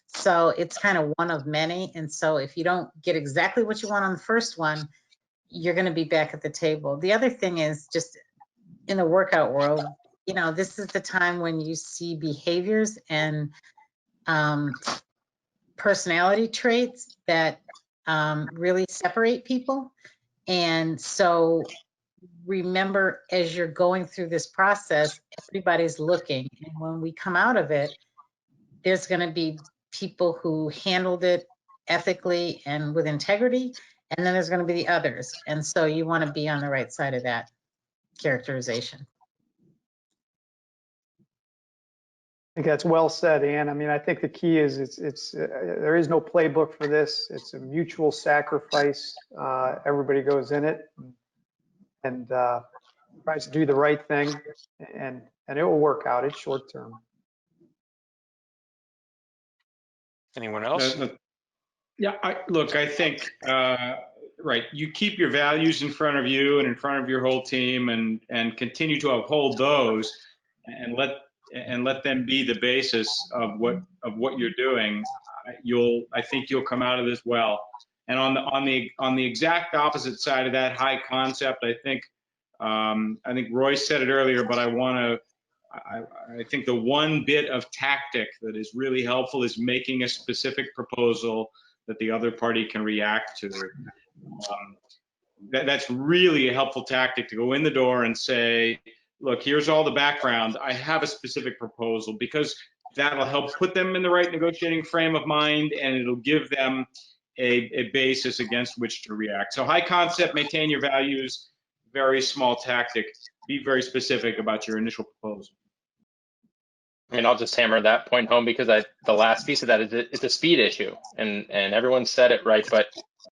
[SPEAKER 2] So it's kind of one of many. And so if you don't get exactly what you want on the first one, you're going to be back at the table. The other thing is, just in the workout world, this is the time when you see behaviors and personality traits that really separate people. And so remember, as you're going through this process, everybody's looking. And when we come out of it, there's going to be people who handled it ethically and with integrity, and then there's going to be the others. And so you want to be on the right side of that characterization.
[SPEAKER 6] I think that's well said, Ann. I mean, I think the key is there is no playbook for this. It's a mutual sacrifice. Everybody goes in it and tries to do the right thing, and it will work out. It's short term.
[SPEAKER 1] Anyone else?
[SPEAKER 3] Yeah, I think, right, you keep your values in front of you and in front of your whole team, and continue to uphold those, and let them be the basis of what you're doing. I think you'll come out of this well. And on the exact opposite side of that, high concept, I think Roy said it earlier, but I think the one bit of tactic that is really helpful is making a specific proposal that the other party can react to. That's really a helpful tactic, to go in the door and say, look, here's all the background. I have a specific proposal, because that'll help put them in the right negotiating frame of mind, and it'll give them a basis against which to react. So high concept, maintain your values. Very small tactic, be very specific about your initial proposal.
[SPEAKER 4] And I'll just hammer that point home, because the last piece of that is it's a speed issue, and everyone said it right. But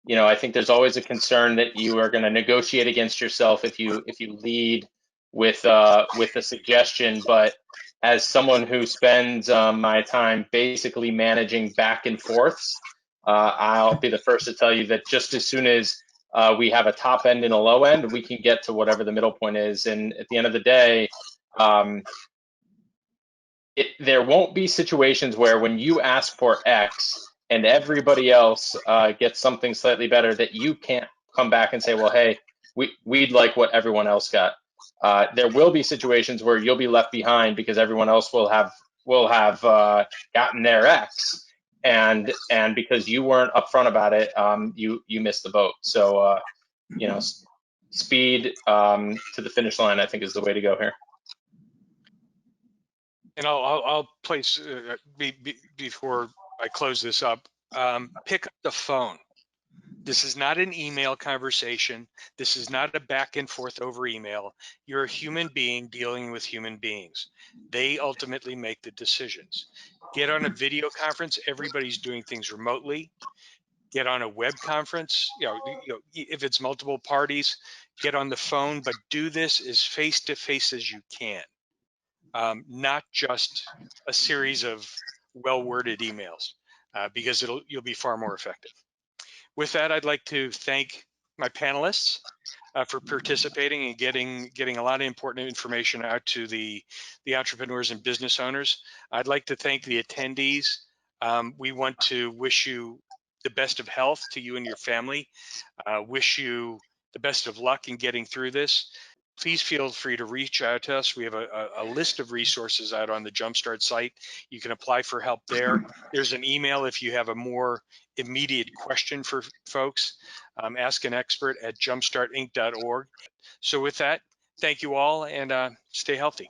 [SPEAKER 4] I think there's always a concern that you are going to negotiate against yourself if you lead with a suggestion. But as someone who spends my time basically managing back and forths, I'll be the first to tell you that just as soon as we have a top end and a low end, we can get to whatever the middle point is. And at the end of the day, there won't be situations where when you ask for X and everybody else gets something slightly better, that you can't come back and say, well, hey, we'd like what everyone else got. There will be situations where you'll be left behind because everyone else will have gotten their X, and because you weren't upfront about it, you missed the boat. So you know, speed to the finish line, I think, is the way to go here.
[SPEAKER 1] And I'll place before I close this up. Pick up the phone. This is not an email conversation. This is not a back and forth over email. You're a human being dealing with human beings. They ultimately make the decisions. Get on a video conference. Everybody's doing things remotely. Get on a web conference. If it's multiple parties, get on the phone, but do this as face to face as you can. Not just a series of well-worded emails, because you'll be far more effective. With that, I'd like to thank my panelists for participating and getting a lot of important information out to the entrepreneurs and business owners. I'd like to thank the attendees. We want to wish you the best of health to you and your family. Wish you the best of luck in getting through this. Please feel free to reach out to us. We have a list of resources out on the Jumpstart site. You can apply for help there. There's an email if you have a more immediate question for folks. Ask an expert at jumpstartinc.org. So with that, thank you all, and stay healthy.